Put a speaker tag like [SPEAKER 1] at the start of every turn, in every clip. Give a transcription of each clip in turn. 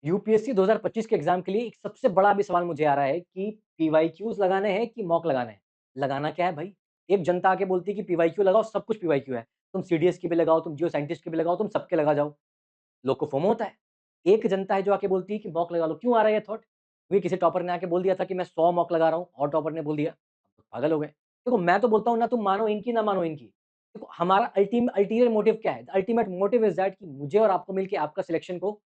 [SPEAKER 1] UPSC 2025 के exam के लिए एक सबसे बड़ा अभी सवाल मुझे आ रहा है कि पीवाईक्यूज लगाने हैं कि मॉक लगाने हैं। लगाना क्या है भाई? एक जनता आके बोलती है कि पीवाईक्यू लगाओ, सब कुछ पीवाईक्यू है। तुम सीडीएस की भी लगाओ, तुम जियो साइंटिस्ट की भी लगाओ, तुम सबके लगा जाओ। लोग को फोमो होता है। एक जनता है जो आके बोलती है कि मॉक लगा लो। क्यों आ रहा है ये थॉट? क्योंकि किसी टॉपर ने आके बोल दिया था कि मैं 100 मॉक लगा रहा हूँ और टॉपर ने बोल दिया। तो पागल हो गए। देखो मैं तो बोलता हूँ ना तुम मानो इनकी ना मानो इनकी। देखो हमारा अल्टीरियर मोटिव क्या है? अल्टीमेट मोटिव इज दैट कि मुझे और आपको मिलके आपका सिलेक्शन को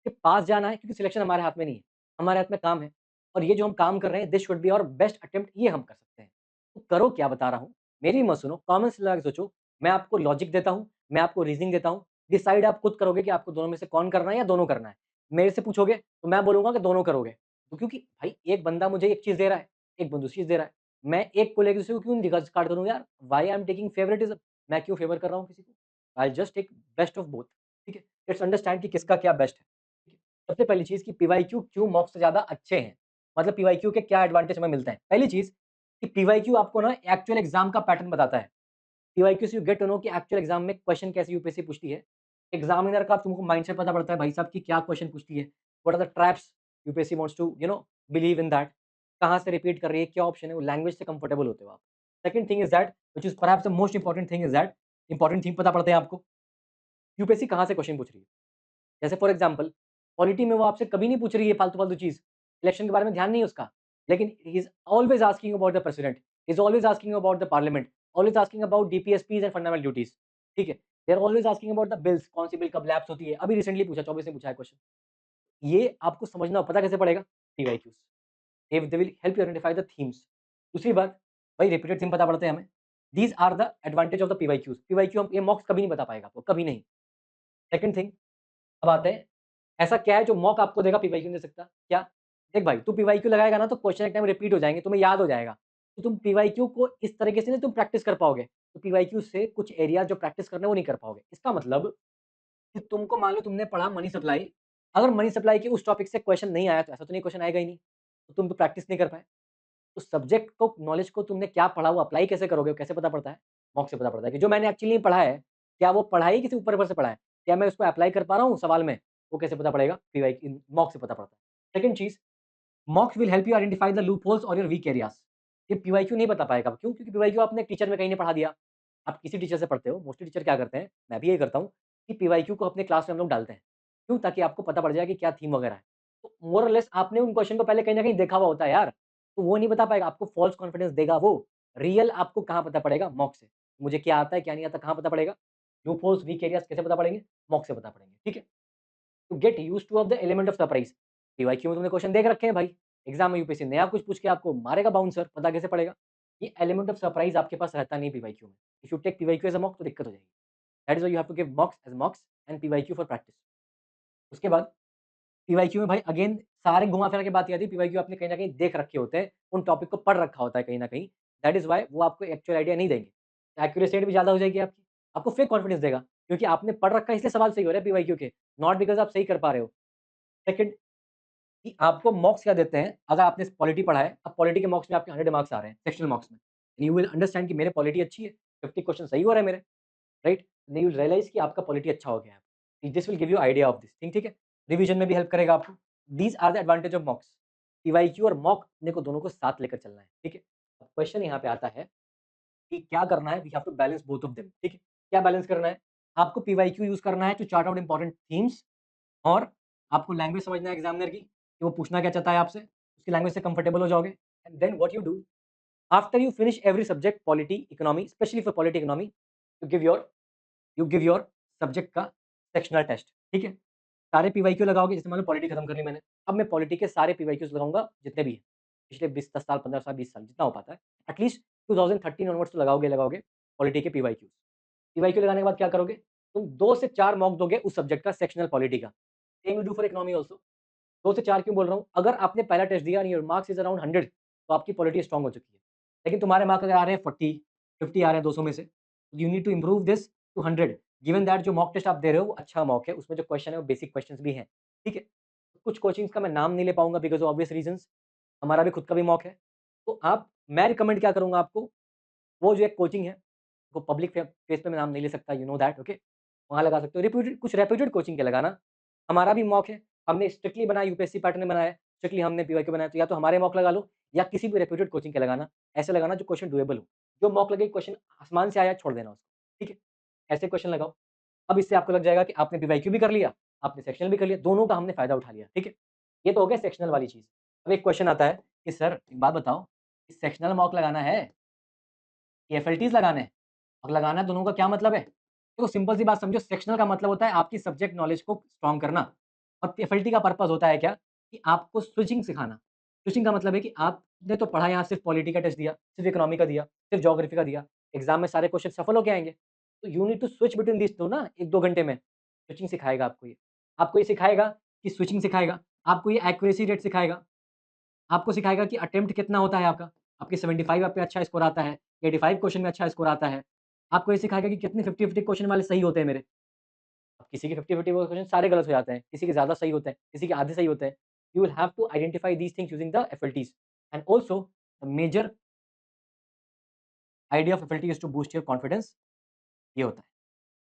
[SPEAKER 1] कि पास जाना है, क्योंकि सिलेक्शन हमारे हाथ में नहीं है, हमारे हाथ में काम है। और ये जो हम काम कर रहे हैं, this should be our best attempt, ये हम कर सकते हैं। तो करो क्या बता रहा हूँ, मेरी मत सुनो, कॉमन सेंस लगा के सोचो। मैं आपको लॉजिक देता हूँ, मैं आपको रीजनिंग देता हूँ, डिसाइड आप खुद करोगे कि आपको दोनों में से कौन करना है या दोनों करना है। मेरे से पूछोगे तो मैं बोलूंगा कि दोनों करोगे, तो क्योंकि भाई एक बंदा मुझे एक चीज दे रहा है, एक बंदा दूसरी चीज दे रहा है। मैं एक को लेकर दूसरे को क्यों डिस्कार्ड करूँ यार? Why I am taking favouritism? मैं क्यों फेवर कर रहा हूँ किसी को? I just take best of both. ठीक है, लेट्स अंडरस्टैंड कि किसका क्या बेस्ट है। सबसे पहली चीज कि पीवाईक्यू क्यों मॉक्स से ज्यादा अच्छे हैं, मतलब पीवाईक्यू के क्या एडवांटेज हमें मिलते हैं। पहली चीज कि पीवाईक्यू आपको ना एक्चुअल एग्जाम का पैटर्न बताता है। पीवाईक्यू से यू गेट टू नो कि एक्चुअल एग्जाम में क्वेश्चन कैसे यूपीएससी पूछती है। एग्जामिनर का तुमको माइंडसेट पता पड़ता है भाई साहब की क्या क्वेश्चन पूछती है, what are the traps UPSC wants to believe in that, कहाँ से रिपीट कर रही है, क्या ऑप्शन है, वो लैंग्वेज से कंफर्टेबल होते हो आप। Second thing is that which is perhaps the most important thing is that important thing पता पड़ते हैं आपको यूपीएससी कहाँ से क्वेश्चन पूछ रही है। जैसे फॉर एग्जाम्पल पॉलिटी में वो आपसे कभी नहीं पूछ रही है फालतू फालतू चीज, इलेक्शन के बारे में ध्यान नहीं है उसका, लेकिन he is always asking about the president, is always asking about the parliament, always asking about DPSPs and fundamental duties. ठीक है, they are always asking about the bills, कौन सी बिल कब लैप्स होती है, अभी रिसेंटली पूछा 24 में पूछा है क्वेश्चन। ये आपको समझना पता कैसे पड़ेगा? PYQs, they will help you identify the themes. दूसरी बात, भाई रिपीटेड थीम पता पड़ते हैं हमें। These are the advantage of the PYQs. PYQ हम ये मॉक्स कभी नहीं बता पाएगा आपको, कभी नहीं। सेकंड थिंग, अब आते हैं, ऐसा क्या है जो मॉक आपको देगा पीवाईक्यू नहीं दे सकता? क्या? देख भाई, तू पीवाईक्यू लगाएगा ना तो क्वेश्चन एक टाइम रिपीट हो जाएंगे, तुम्हें याद हो जाएगा। तो तुम पीवाईक्यू को इस तरीके से नहीं तुम प्रैक्टिस कर पाओगे। तो पीवाईक्यू से कुछ एरिया जो प्रैक्टिस करना है वो नहीं कर पाओगे। इसका मतलब कि तुमको मान लो तुमने पढ़ा मनी सप्लाई, अगर मनी सप्लाई के उस टॉपिक से क्वेश्चन नहीं आया तो ऐसा तो नहीं क्वेश्चन आएगा ही नहीं, तो तुम तो प्रैक्टिस नहीं कर पाए। तो सब्जेक्ट को, नॉलेज को तुमने क्या पढ़ा वो अप्लाई कैसे करोगे, वो कैसे पता पड़ता है? मॉक से पता पड़ता है कि जो मैंने एक्चुअली पढ़ा है, क्या वो पढ़ाई किसी ऊपर ऊपर से पढ़ा है, क्या मैं उसको अप्लाई कर पा रहा हूँ सवाल में, वो कैसे पता पड़ेगा? पीवाई मॉक से पता पड़ता है। सेकंड चीज, मॉक्स will help you identify the loop holes और योर वीक एरियाज। ये पीवाईक्यू नहीं बता पाएगा, क्यों? क्योंकि पीवाईक्यू आपने टीचर में कहीं नहीं पढ़ा दिया, आप किसी टीचर से पढ़ते हो। मोस्टली टीचर क्या करते हैं, मैं भी यही करता हूँ, कि पीवाईक्यू को अपने क्लास में हम लोग डालते हैं। क्यों? ताकि आपको पता पड़ जाए कि क्या थीम वगैरह है। तो मोर और लेस आपने उन क्वेश्चन को पहले कहीं ना कहीं देखा हुआ होता है यार, तो वो नहीं बता पाएगा, आपको फॉल्स कॉन्फिडेंस देगा वो। रियल आपको कहाँ पता पड़ेगा? मॉक से। मुझे क्या आता है क्या नहीं आता कहाँ पता पड़ेगा? लूप होल्स वीक एरियाज कैसे पता पड़ेंगे? मॉक से पता पड़ेंगे। ठीक है, to get used to of the element of surprise. PYQ में तुमने क्वेश्चन देख रखे हैं भाई, एग्जाम में यूपीएससी नया कुछ पूछ के आपको मारेगा बाउंसर, पता कैसे पड़ेगा? ये एलिमेंट ऑफ सरप्राइज आपके पास रहता नहीं पीवाईक्यू में। If you take PYQ as a mock तो दिक्कत हो जाएगी। That is why you have to give mocks as mocks and PYQ for practice. उसके बाद पीवाईक्यू में भाई अगेन सारे घुमा फिरा के बात आती है, पीवाईक्यू आपने कहीं ना कहीं देख रखे होते हैं, उन टॉपिक को पढ़ रखा होता है कहीं ना कहीं। दैट इज वाई वो आपको एक्चुअल आइडिया नहीं देंगे। एक्यूरेसी रेट भी ज्यादा हो जाएगी आपकी, आपको फेक कॉन्फिडेंस देगा, क्योंकि आपने पढ़ रखा है इसलिए सवाल सही हो रहे हैं पीवाईक्यू के, नॉट बिकॉज आप सही कर पा रहे हो। सेकंड, कि आपको मॉक्स क्या देते हैं, अगर आपने पॉलिटी पढ़ा है, अब पॉलिटी के मॉक्स में आपके 100 मार्क्स आ रहे हैं सेक्शनल मॉक्स में, यू विल अंडरस्टैंड कि मेरे पॉलिटी अच्छी है, 50 क्वेश्चन सही हो रहे हैं मेरे, राइट? यू विल रियलाइज कि आपका पॉलिटी अच्छा हो गया है। This will give you idea of this thing. ठीक है, रिवीजन में भी हेल्प करेगा आपको। These are the advantage of mocks. PYQ और मॉक अपने को दोनों को साथ लेकर चलना है। ठीक है, अब क्वेश्चन यहाँ पे आता है कि क्या करना है, we have to balance both of them. ठीक है, क्या बैलेंस करना है? आपको पीवाईक्यू यूज करना है to chart out important themes, और आपको लैंग्वेज समझना है एग्जामिनर की कि वो पूछना क्या चाहता है आपसे, उसकी लैंग्वेज से कंफर्टेबल हो जाओगे। And then what you do after you finish every subject, polity economy, specially for polity economy, you give your subject का सेक्शनल टेस्ट। ठीक है, सारे पीवाईक्यू लगाओगे, जैसे मान लो पॉलिटी खत्म कर ली मैंने, अब मैं पॉलिटी के सारे पीवाईक्यूज लगाऊंगा जितने भी हैं, पिछले 20 10 साल 15 साल 20 साल जितना हो पाता है, एटलीस्ट 2013 ऑनवर्ड्स तो लगाओगे लगाओगे पॉलिटी के पीवाईक्यूज। पीवाईक्यू लगाने के बाद क्या करोगे? तुम 2 से 4 मॉक दोगे उस सब्जेक्ट का, सेक्शनल पॉलिटी का। Same you do for economy also. 2 से 4 क्यों बोल रहा हूँ? अगर आपने पहला टेस्ट दिया और योर मार्क्स इज अराउंड 100, तो आपकी पॉलिटी स्ट्रांग हो चुकी है। लेकिन तुम्हारे मार्क्स अगर आ रहे हैं 40, 50 आ रहे हैं 200 में से, you need to improve this to 100, given that जो मॉक टेस्ट आप दे रहे हो वो अच्छा मॉक है, उसमें जो क्वेश्चन है वो बेसिक क्वेश्चंस भी हैं। ठीक है, कुछ कोचिंग्स का मैं नाम नहीं ले पाऊंगा बिकॉज ऑफ ऑब्वियस रीजंस, हमारा भी खुद का भी मॉक है। तो आप, मैं रिकमेंड क्या करूंगा आपको, वो जो एक कोचिंग है, वो पब्लिक फेस पे मैं नाम नहीं ले सकता, यू नो दैट, ओके? वहाँ लगा सकते हो, रेप्यूटेड, कुछ रेप्यूटेड कोचिंग के लगाना। हमारा भी मॉक है, हमने स्ट्रिक्टली बनाया, यूपीएससी पैटर्न में बनाया, स्ट्रिक्टली हमने पीवाईक्यू बनाया, तो या तो हमारे मॉक लगा लो या किसी भी रेप्यूटेड कोचिंग के लगाना, ऐसे लगाना जो क्वेश्चन डुएबल हो। जो मॉक लगे क्वेश्चन आसमान से आया छोड़ देना उसको, ठीक है? ऐसे क्वेश्चन लगाओ। अब इससे आपको लग जाएगा कि आपने पीवाईक्यू भी कर लिया, आपने सेक्शनल भी कर लिया, दोनों का हमने फायदा उठा लिया, ठीक है? ये तो हो गया सेक्शनल वाली चीज़। अब एक क्वेश्चन आता है कि सर एक बात बताओ, कि सेक्शनल मॉक लगाना है कि एफएलटीज़ लगाने हैं? अब लगाना है दोनों का क्या मतलब है? देखो सिंपल सी बात समझो, सेक्शनल का मतलब होता है आपकी सब्जेक्ट नॉलेज को स्ट्रॉन्ग करना और एफएलटी का पर्पस होता है क्या? कि आपको स्विचिंग सिखाना। स्विचिंग का मतलब है कि आपने तो पढ़ा यहाँ सिर्फ पॉलिटी का टेस्ट दिया, सिर्फ इकोनॉमी का दिया, सिर्फ ज्योग्राफी का दिया, एग्जाम में सारे क्वेश्चन सफल होके आएँगे। तो you need to switch between these 2 ना 1-2 घंटे में। स्विचिंग सिखाएगा आपको ये। आपको ये सिखाएगा कि स्विचिंग सिखाएगा, आपको ये एक्यूरेसी रेट सिखाएगा, आपको सिखाएगा कि अटेम्प्ट कितना होता है आपका, आपके 75 आप पे अच्छा स्कोर आता है, 85 क्वेश्चन में अच्छा स्कोर आता है। आपको ये सिखाएगा कि कितने 50-50 क्वेश्चन वाले सही होते हैं मेरे। अब किसी के 50-50 क्वेश्चन सारे गलत हो जाते हैं, किसी के ज़्यादा सही होते हैं, किसी के आधे सही होते हैं। You will have to identify these things using the FLTs and also the major idea of FLT is to boost your confidence, ये होता है।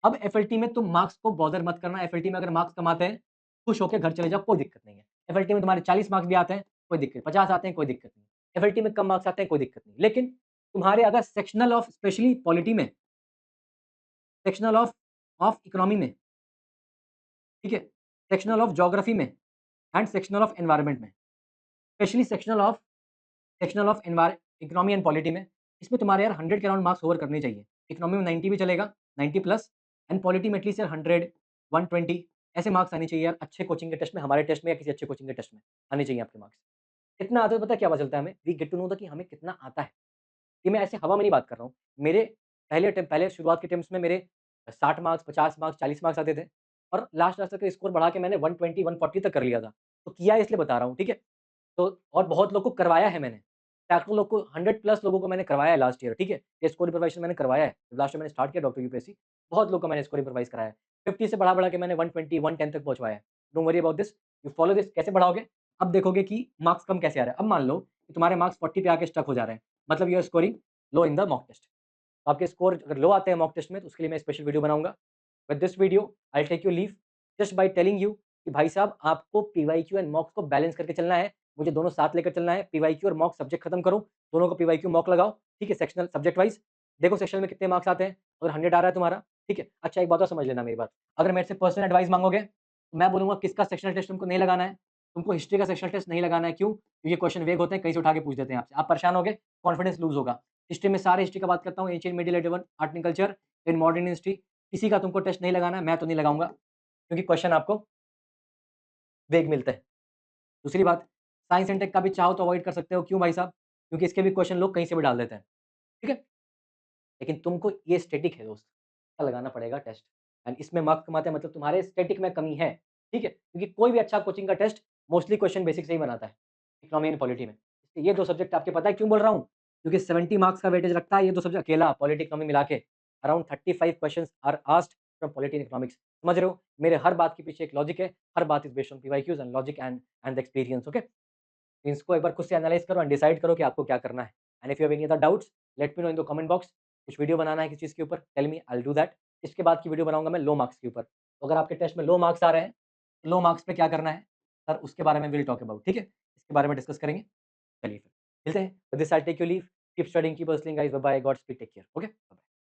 [SPEAKER 1] अब एफएलटी में तुम मार्क्स को बॉदर मत करना, एफएलटी में अगर मार्क्स कम आते हैं, खुश होके घर चले जाओ, कोई दिक्कत नहीं है। एफएलटी में तुम्हारे 40 मार्क्स भी आते हैं, कोई दिक्कत 50 आते हैं, कोई दिक्कत नहीं। एफएलटी में कम मार्क्स आते हैं, कोई दिक्कत नहीं। लेकिन तुम्हारे अगर सेक्शनल ऑफ स्पेशली पॉलिटी में, सेक्शनल ऑफ इकोनॉमी में, ठीक है? सेक्शनल ऑफ ज्योग्राफी में एंड सेक्शनल ऑफ एनवायरनमेंट में, specially sectional of economy and polity में, इसमें तुम्हारे यार 100 के अराउंड मार्क्स होवर करने चाहिए। इकोनॉमी में 90 भी चलेगा, 90 प्लस, एंड पॉलिटी में एटलीस्ट यार 100, 120 ऐसे मार्क्स आने चाहिए यार, अच्छे कोचिंग के टेस्ट में, हमारे टेस्ट में या किसी अच्छे कोचिंग के टेस्ट में आने चाहिए आपके मार्क्स। इतना आता है तो पता है क्या पता चलता है हमें? We get to know the कि हमें कितना आता है। ये मैं ऐसे हवा में नहीं बात कर रहा हूँ। मेरे पहले शुरुआत के अटेम्प्ट्स में मेरे 60 मार्क्स, 50 मार्क्स, 40 मार्क्स आते थे और लास्ट लास्ट तक स्कोर बढ़ा के मैंने 120, 140 तक कर लिया था। तो किया इसलिए बता रहा हूँ, ठीक है? तो और बहुत लोग को करवाया है मैंने। सैकड़ों लोग को, 100 प्लस लोगों को मैंने करवाया है लास्ट ईयर, ठीक है? ये स्कोर रिवर्सेशन मैंने करवाया है। लास्ट ईयर मैंने स्टार्ट किया डॉक्टर यूपीएससी, बहुत लोग को मैंने स्कोर रिवाइज़ कराया है। 50 से बढ़ा-बढ़ा के मैंने 120, 110 तक पहुँचवाया है। Don't worry about this, you follow this. कैसे बढ़ाओगे? अब देखोगे कि मार्क्स कम कैसे आ रहा है। अब मान लो कि तुम्हारे मार्क्स 40 पे आके स्टक हो जा रहे हैं, मतलब you are scoring low in the mock test. आपके स्कोर अगर लो आते हैं मॉक टेस्ट में तो उसके लिए मैं स्पेशल वीडियो बनाऊँगा। With this video I will take you leave just by telling you कि भाई साहब आपको पीवाईक्यू एंड मॉक्स को बैलेंस करके चलना है। मुझे दोनों साथ लेकर चलना है। पीवाईक्यू और मॉक सब्जेक्ट खत्म करो, दोनों को पीवाईक्यू मॉक लगाओ, ठीक है? सेक्शनल सब्जेक्ट वाइज़ देखो सेक्शनल में कितने मार्क्स आते हैं, अगर 100 आ रहा है तुम्हारा, ठीक है? अच्छा एक बात और समझ लेना मेरी बात, अगर मेरे से पर्सनल एडवाइस माँगोगे, तो मैं बोलूँगा किसका सेक्शनल टेस्ट तुमको नहीं लगाना है, तुमको हिस्ट्री का सेक्शनल टेस्ट नहीं लगाना है, क्यों? क्योंकि क्वेश्चन वेग होते हैं, कहीं से उठा के पूछ देते हैं आपसे, आप परेशान होगे, कॉन्फिडेंस लूज़ होगा। हिस्ट्री में सारे हिस्ट्री का बात करता हूँ, ancient, middle, advance, art and culture, in modern history, किसी का तुमको टेस्ट नहीं लगाना है, मैं तो नहीं लगाऊँगा, क्योंकि क्वेश्चन आपको वेग मिलते हैं। दूसरी बात, साइंस एंड टेक का भी चाहो तो अवॉइड कर सकते हो, क्यों भाई साहब? क्योंकि इसके भी क्वेश्चन लोग कहीं से भी डाल देते हैं, ठीक है? लेकिन तुमको ये स्टैटिक है दोस्त, इसका लगाना पड़ेगा टेस्ट एंड इसमें मार्क्स कम आते हैं मतलब तुम्हारे स्टैटिक में कमी है, ठीक है? क्योंकि कोई भी अच्छा कोचिंग का टेस्ट मोस्टली क्वेश्चन बेसिक से ही बनाता है, इकोनॉमी एंड पॉलिटी में। ये 2 सब्जेक्ट आपके पता है क्यों बोल रहा हूँ? क्योंकि 70 मार्क्स का वेटेज रखता है ये 2 सब्जेक्ट अकेला, पॉलिटी, इकोनॉमी मिला के। Around 35 questions are asked from polity and economics. समझ रहे हो? मेरे हर बात के पीछे एक लॉजिक है, हर बात is based on PYQs and logic and the experience, okay? इसको एक बार खुद से एनालाइज़ करो एंड डिसाइड करो कि आपको क्या करना है। And if you have any other doubts, let me know in the comment box. कुछ वीडियो बनाना है किसी चीज़ के ऊपर, tell me, I will do that. इसके बाद की वीडियो बनाऊँगा मैं लो मार्क्स के ऊपर। तो अगर आपके टेस्ट में लो मार्क्स आ रहे हैं, लो मार्क्स पे क्या करना है? सर उसके बारे में विल टॉक अबाउट, ठीक है? इसके बारे में डिस्कस करेंगे। चलिए फिर मिलते हैं। With this I take your leave. Keep studying, keep hustling guys. Bye bye, godspeed, take care, okay? Bye bye.